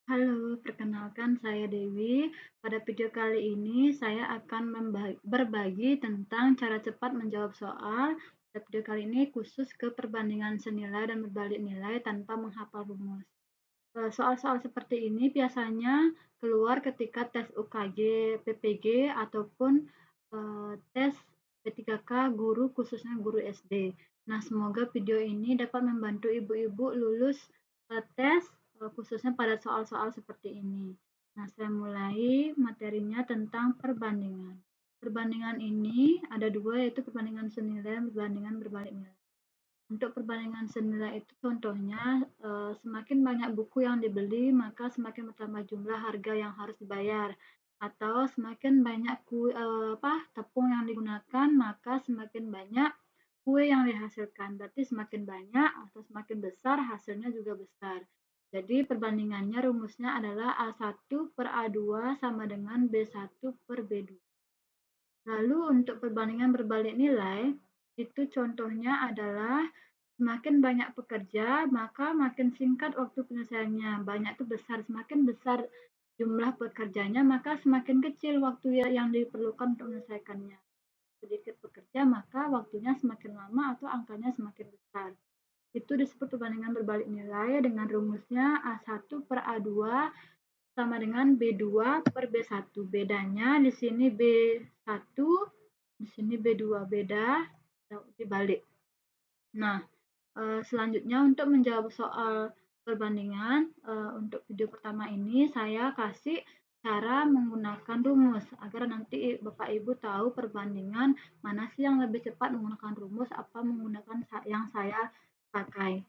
Halo, perkenalkan saya Dewi. Pada video kali ini saya akan berbagi tentang cara cepat menjawab soal. Pada video kali ini khusus ke perbandingan senilai dan berbalik nilai tanpa menghafal rumus. Soal-soal seperti ini biasanya keluar ketika tes UKG, PPG, ataupun tes P3K guru, khususnya guru SD. Nah, semoga video ini dapat membantu ibu-ibu lulus tes khususnya pada soal-soal seperti ini. Nah, saya mulai materinya tentang perbandingan. Perbandingan ini ada dua, yaitu perbandingan senilai dan perbandingan berbalik nilai. Untuk perbandingan senilai itu contohnya, semakin banyak buku yang dibeli, maka semakin bertambah jumlah harga yang harus dibayar. Atau semakin banyak tepung yang digunakan, maka semakin banyak kue yang dihasilkan. Berarti semakin banyak atau semakin besar, hasilnya juga besar. Jadi perbandingannya rumusnya adalah A1/A2 sama dengan B1/B2. Lalu untuk perbandingan berbalik nilai, itu contohnya adalah semakin banyak pekerja, maka makin singkat waktu penyelesaiannya. Banyak itu besar, semakin besar jumlah pekerjanya, maka semakin kecil waktu yang diperlukan untuk menyelesaikannya. Sedikit pekerja, maka waktunya semakin lama atau angkanya semakin besar. Itu disebut perbandingan berbalik nilai dengan rumusnya A1/A2 sama dengan B2/B1. Bedanya di sini B1, di sini B2, beda dibalik. Nah, selanjutnya untuk menjawab soal perbandingan, untuk video pertama ini saya kasih cara menggunakan rumus agar nanti Bapak Ibu tahu perbandingan mana sih yang lebih cepat menggunakan rumus apa menggunakan yang saya pakai.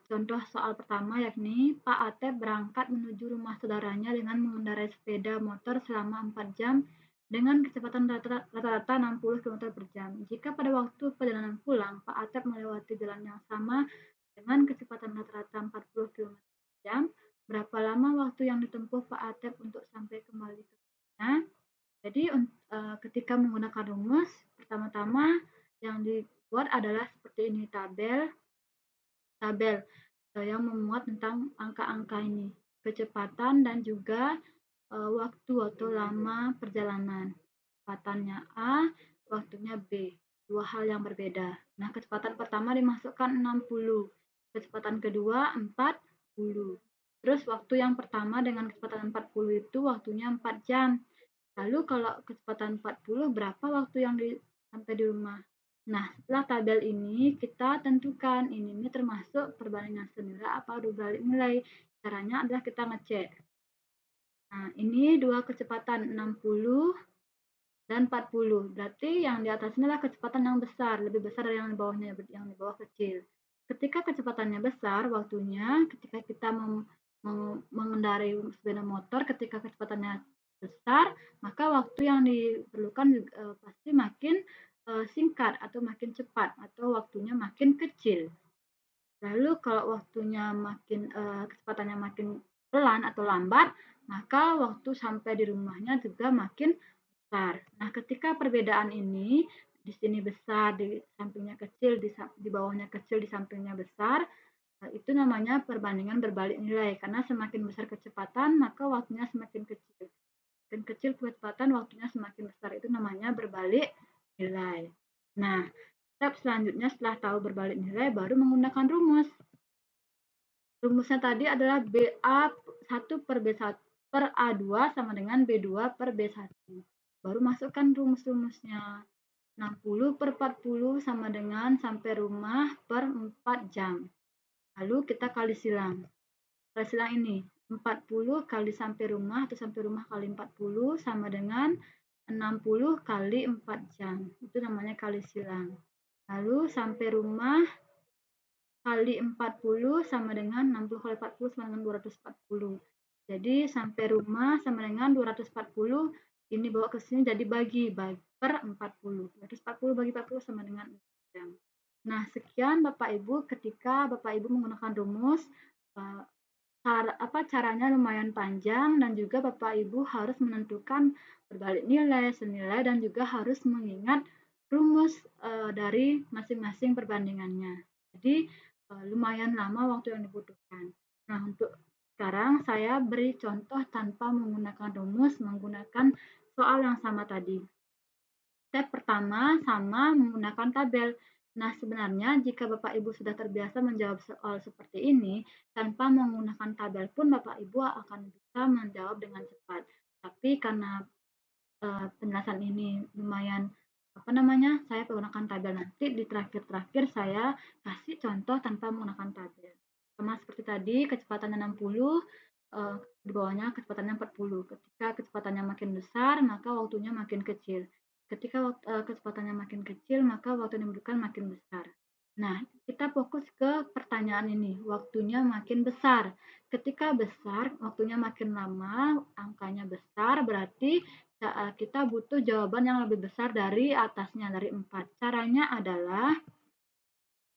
Contoh soal pertama yakni Pak Atep berangkat menuju rumah saudaranya dengan mengendarai sepeda motor selama 4 jam dengan kecepatan rata-rata 60 km per jam. Jika pada waktu perjalanan pulang, Pak Atep melewati jalan yang sama dengan kecepatan rata-rata 40 km per jam, berapa lama waktu yang ditempuh Pak Atep untuk sampai kembali ke rumahnya? Jadi ketika menggunakan rumus, pertama-tama yang dibuat adalah seperti ini, tabel yang memuat tentang angka-angka ini, kecepatan dan juga waktu atau lama perjalanan. Kecepatannya A, waktunya B, dua hal yang berbeda. Nah, kecepatan pertama dimasukkan 60, kecepatan kedua 40. Terus waktu yang pertama dengan kecepatan 40 itu waktunya 4 jam. Lalu kalau kecepatan 40 berapa waktu yang sampai di rumah? Nah, setelah tabel ini kita tentukan ini termasuk perbandingan senilai apa berbalik nilai. Caranya adalah kita ngecek. Nah, ini dua kecepatan 60 dan 40. Berarti yang di atas ini adalah kecepatan yang besar, lebih besar dari yang di bawahnya, yang di bawah kecil. Ketika kecepatannya besar, waktunya ketika kita mengendarai sepeda motor, ketika kecepatannya besar, maka waktu yang diperlukan pasti makin singkat atau makin cepat atau waktunya makin kecil. Lalu kalau waktunya kecepatannya makin pelan atau lambat, maka waktu sampai di rumahnya juga makin besar. Nah, ketika perbedaan ini di sini besar, di sampingnya kecil, di bawahnya kecil, di sampingnya besar, itu namanya perbandingan berbalik nilai. Karena semakin besar kecepatan, maka waktunya semakin kecil. Semakin kecil kecepatan, waktunya semakin besar. Itu namanya berbalik nilai. Nah, step selanjutnya setelah tahu berbalik nilai, baru menggunakan rumus. Rumusnya tadi adalah BA1/B1/A2 sama dengan B2/B1. Baru masukkan rumus-rumusnya. 60/40 sama dengan sampai rumah per 4 jam. Lalu kita kali silang. Kali silang ini, 40 kali sampai rumah atau sampai rumah kali 40 sama dengan 60 kali 4 jam. Itu namanya kali silang. Lalu sampai rumah kali 40 sama dengan 60 kali 40 sama dengan 240. Jadi sampai rumah sama dengan 240, ini bawa ke sini jadi bagi per 40. 240 bagi 40 sama dengan 4 jam. Nah, sekian Bapak Ibu ketika Bapak Ibu menggunakan rumus, caranya lumayan panjang dan juga Bapak Ibu harus menentukan berbalik nilai, senilai dan juga harus mengingat rumus dari masing-masing perbandingannya. Jadi lumayan lama waktu yang dibutuhkan. Nah, untuk Sekarang saya beri contoh tanpa menggunakan rumus, menggunakan soal yang sama tadi. Step pertama sama menggunakan tabel. Nah, sebenarnya jika Bapak Ibu sudah terbiasa menjawab soal seperti ini, tanpa menggunakan tabel pun Bapak Ibu akan bisa menjawab dengan cepat. Tapi karena penjelasan ini lumayan saya menggunakan tabel, nanti di terakhir-terakhir saya kasih contoh tanpa menggunakan tabel. Sama seperti tadi, kecepatannya 60, di bawahnya kecepatannya 40. Ketika kecepatannya makin besar, maka waktunya makin kecil. Ketika kecepatannya makin kecil, maka waktu yang dibutuhkan makin besar. Nah, kita fokus ke pertanyaan ini, waktunya makin besar. Ketika besar, waktunya makin lama, angkanya besar, berarti kita butuh jawaban yang lebih besar dari atasnya, dari 4.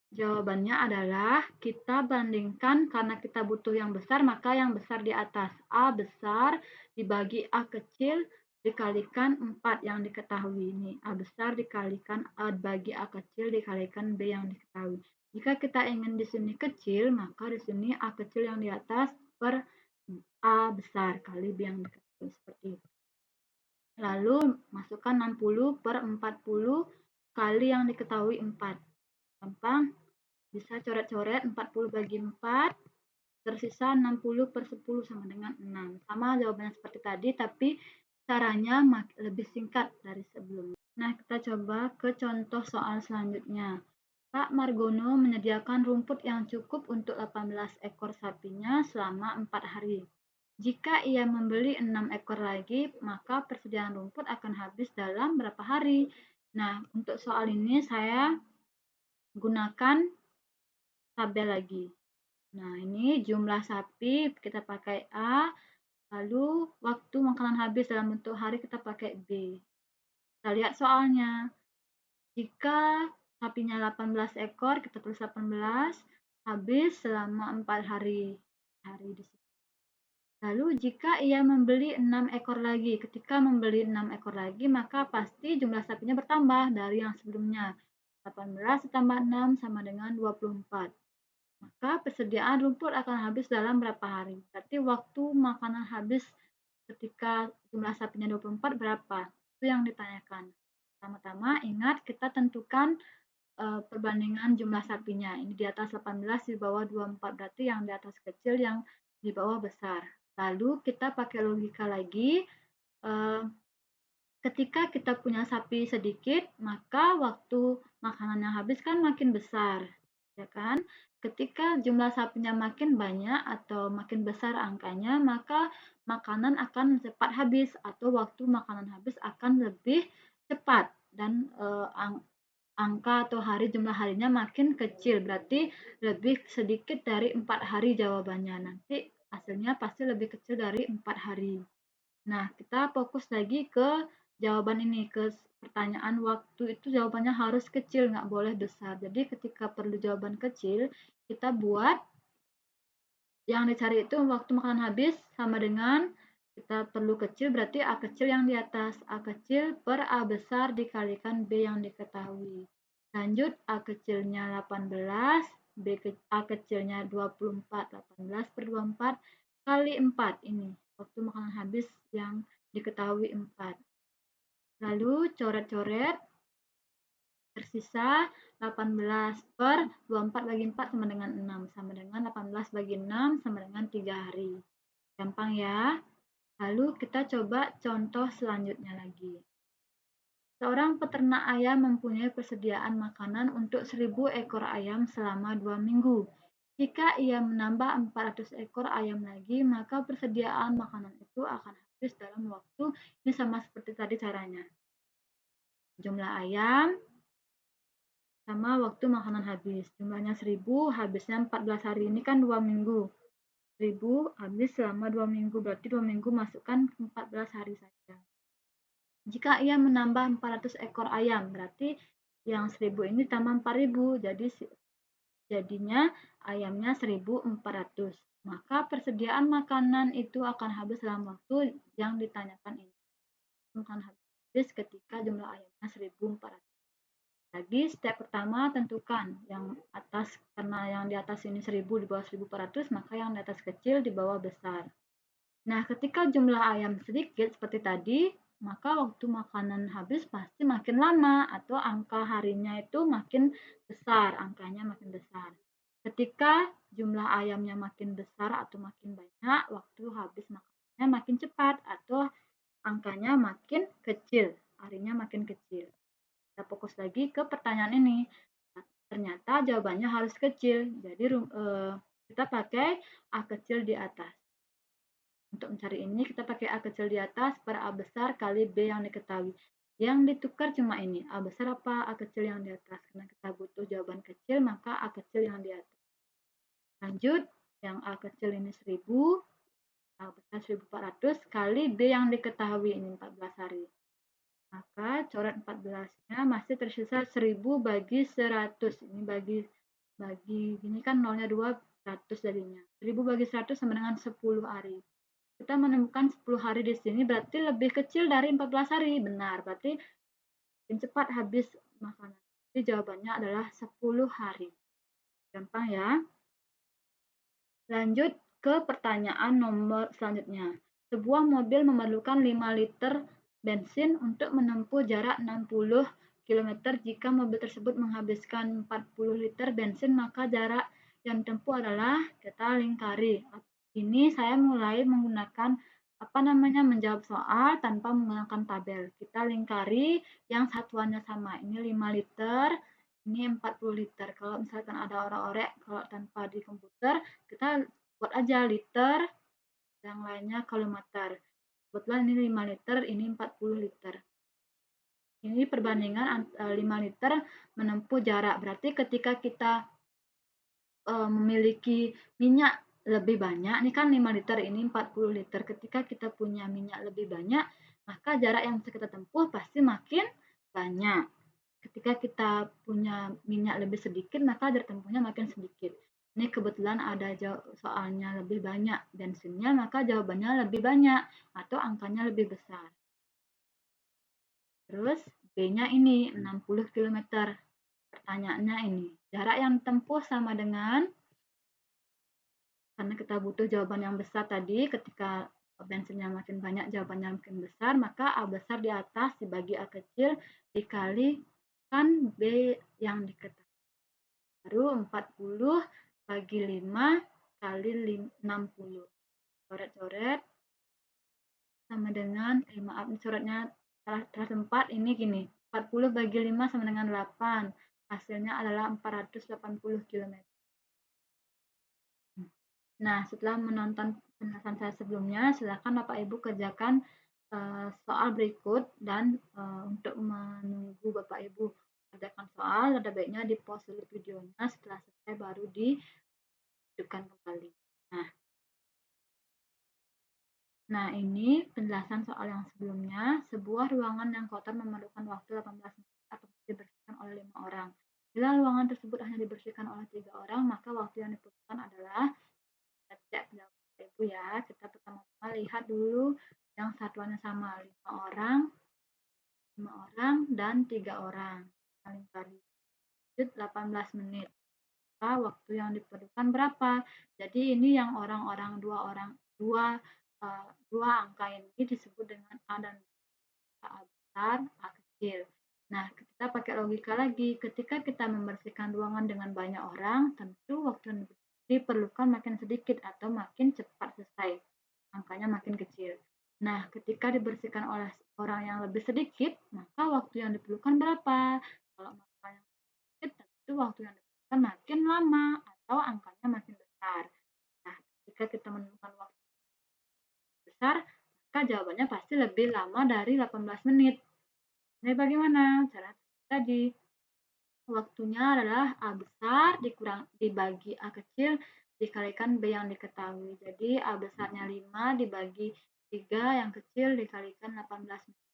Jawabannya adalah kita bandingkan, karena kita butuh yang besar, maka yang besar di atas. A besar dibagi A kecil dikalikan 4 yang diketahui. Ini A besar dikalikan A bagi A kecil dikalikan B yang diketahui. Jika kita ingin di sini kecil, maka di sini A kecil yang di atas per A besar kali B yang diketahui. Seperti itu. Lalu masukkan 60 per 40 kali yang diketahui 4. Gampang. Bisa coret-coret 40 bagi 4, tersisa 60 per 10 sama dengan 6. Sama jawabannya seperti tadi, tapi caranya lebih singkat dari sebelumnya. Nah, kita coba ke contoh soal selanjutnya. Pak Margono menyediakan rumput yang cukup untuk 18 ekor sapinya selama 4 hari. Jika ia membeli 6 ekor lagi, maka persediaan rumput akan habis dalam berapa hari? Nah, untuk soal ini saya gunakan tabel lagi. Nah, ini jumlah sapi kita pakai A, lalu waktu makanan habis dalam bentuk hari kita pakai B. Kita lihat soalnya. Jika sapinya 18 ekor, kita tulis 18, habis selama 4 hari. Di sini. Lalu jika ia membeli 6 ekor lagi, ketika membeli 6 ekor lagi, maka pasti jumlah sapinya bertambah dari yang sebelumnya. 18 ditambah 6 sama dengan 24. Maka persediaan rumput akan habis dalam berapa hari? Berarti waktu makanan habis ketika jumlah sapinya 24 berapa? Itu yang ditanyakan. Pertama-tama ingat kita tentukan perbandingan jumlah sapinya. Ini di atas 18, di bawah 24. Berarti yang di atas kecil, yang di bawah besar. Lalu kita pakai logika lagi. Ketika kita punya sapi sedikit, maka waktu makanannya habis kan makin besar, ya kan? Ketika jumlah sapinya makin banyak atau makin besar angkanya, maka makanan akan cepat habis atau waktu makanan habis akan lebih cepat, dan angka atau jumlah harinya makin kecil, berarti lebih sedikit dari 4 hari jawabannya. Nanti hasilnya pasti lebih kecil dari 4 hari. Nah, kita fokus lagi ke jawaban ini, ke pertanyaan waktu itu jawabannya harus kecil, nggak boleh besar. Jadi ketika perlu jawaban kecil, kita buat yang dicari itu waktu makanan habis sama dengan kita perlu kecil, berarti A kecil yang di atas. A kecil per A besar dikalikan B yang diketahui. Lanjut, A kecilnya 18, A kecilnya 24, 18 per 24 kali 4 ini. Waktu makanan habis yang diketahui 4. Lalu coret-coret, tersisa 18 per 24 bagi 4 sama dengan 6. Sama dengan 18 bagi 6 sama dengan 3 hari. Gampang ya. Lalu kita coba contoh selanjutnya lagi. Seorang peternak ayam mempunyai persediaan makanan untuk 1000 ekor ayam selama 2 minggu. Jika ia menambah 400 ekor ayam lagi, maka persediaan makanan itu akan habis dalam waktu, ini sama seperti tadi caranya. Jumlah ayam sama waktu makanan habis. Jumlahnya 1000, habisnya 14 hari, ini kan 2 minggu. 1000 habis selama 2 minggu, berarti 2 minggu masukkan 14 hari saja. Jika ia menambah 400 ekor ayam, berarti yang 1000 ini tambah 4000, jadinya ayamnya 1400. Maka persediaan makanan itu akan habis dalam waktu yang ditanyakan ini. Akan habis ketika jumlah ayamnya 1400. Lagi step pertama tentukan yang atas, karena yang di atas ini 1000 di bawah 1400, maka yang di atas kecil di bawah besar. Nah, ketika jumlah ayam sedikit seperti tadi, maka waktu makanan habis pasti makin lama atau angka harinya itu makin besar, angkanya makin besar. Ketika jumlah ayamnya makin besar atau makin banyak, waktu habis makanannya makin cepat atau angkanya makin kecil, harinya makin kecil. Kita fokus lagi ke pertanyaan ini. Ternyata jawabannya harus kecil, jadi kita pakai A kecil di atas. Untuk mencari ini kita pakai A kecil di atas per A besar kali B yang diketahui. Yang ditukar cuma ini, A besar apa A kecil yang di atas. Karena kita butuh jawaban kecil, maka A kecil yang di atas. Lanjut, yang A kecil ini 1000, A besar 1400 kali B yang diketahui ini 14 hari. Maka coret 14-nya masih tersisa 1000 bagi 100. Ini bagi ini kan nolnya 2, 100 jadinya. 1000 bagi 100 sama dengan 10 hari. Kita menemukan 10 hari di sini berarti lebih kecil dari 14 hari. Benar, berarti makin cepat habis makanan. Jadi jawabannya adalah 10 hari. Gampang ya. Lanjut ke pertanyaan nomor selanjutnya. Sebuah mobil memerlukan 5 liter bensin untuk menempuh jarak 60 km. Jika mobil tersebut menghabiskan 40 liter bensin, maka jarak yang ditempuh adalah, kita lingkari. Ini saya mulai menggunakan menjawab soal tanpa menggunakan tabel. Kita lingkari yang satuannya sama. Ini 5 liter, ini 40 liter. Kalau misalkan ada orek-orek, kalau tanpa di komputer, kita buat aja liter, yang lainnya kilometer. Kebetulan ini 5 liter, ini 40 liter. Ini perbandingan 5 liter menempuh jarak. Berarti ketika kita memiliki minyak lebih banyak, ini kan 5 liter, ini 40 liter. Ketika kita punya minyak lebih banyak, maka jarak yang bisa kita tempuh pasti makin banyak. Ketika kita punya minyak lebih sedikit, maka jarak tempuhnya makin sedikit. Ini kebetulan ada soalnya lebih banyak bensinnya, maka jawabannya lebih banyak atau angkanya lebih besar. Terus B-nya ini 60 km. Pertanyaannya ini, jarak yang ditempuh sama dengan, karena kita butuh jawaban yang besar tadi, ketika bensinnya makin banyak, jawabannya makin besar, maka A besar di atas dibagi A kecil dikalikan B yang diketahui. Baru 40 bagi 5 kali 60. Coret-coret sama dengan, maaf coretnya salah tempat, ini gini. 40 bagi 5 sama dengan 8. Hasilnya adalah 480 km. Nah, setelah menonton penjelasan saya sebelumnya, silakan Bapak Ibu kerjakan soal berikut, dan untuk menunggu Bapak Ibu kerjakan soal, ada baiknya di pause dulu videonya, setelah selesai baru dihidupkan kembali. Nah, ini penjelasan soal yang sebelumnya. Sebuah ruangan yang kotor memerlukan waktu 18 menit atau dibersihkan oleh 5 orang. Bila ruangan tersebut hanya dibersihkan oleh 3 orang, maka waktu yang dibutuhkan adalah, kita cek Bapak Ibu ya. Kita pertama-tama lihat dulu yang satuannya sama, 5 orang, 5 orang, dan 3 orang. Paling kali 18 menit. Maka waktu yang diperlukan berapa? Jadi ini yang orang-orang, dua angka ini disebut dengan A dan B. A besar, A kecil. Nah, kita pakai logika lagi. Ketika kita membersihkan ruangan dengan banyak orang, tentu waktu yang diperlukan makin sedikit atau makin cepat selesai. Angkanya makin kecil. Nah, ketika dibersihkan oleh orang yang lebih sedikit, maka waktu yang diperlukan berapa? Kalau makanan yang sedikit, tentu waktu yang diperlukan makin lama atau angkanya makin besar. Nah, ketika kita menemukan waktu besar, maka jawabannya pasti lebih lama dari 18 menit. Ini bagaimana? Cara tadi. Waktunya adalah A besar dibagi A kecil dikalikan B yang diketahui. Jadi A besarnya 5 dibagi 3 yang kecil dikalikan 18 menit.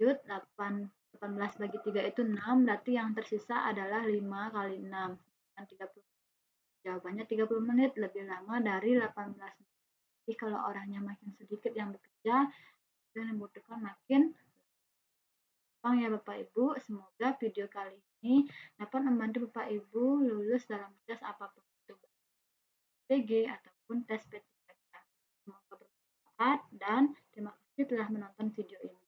Lanjut, 18 bagi 3 itu 6, berarti yang tersisa adalah 5 kali 6. 30. Jawabannya 30 menit, lebih lama dari 18 menit. Jadi kalau orangnya makin sedikit yang bekerja, itu yang membutuhkan makin gampang ya Bapak Ibu. Semoga video kali ini dapat membantu Bapak Ibu lulus dalam tes apapun itu, PG ataupun tes PTPK. Semoga bermanfaat dan terima kasih telah menonton video ini.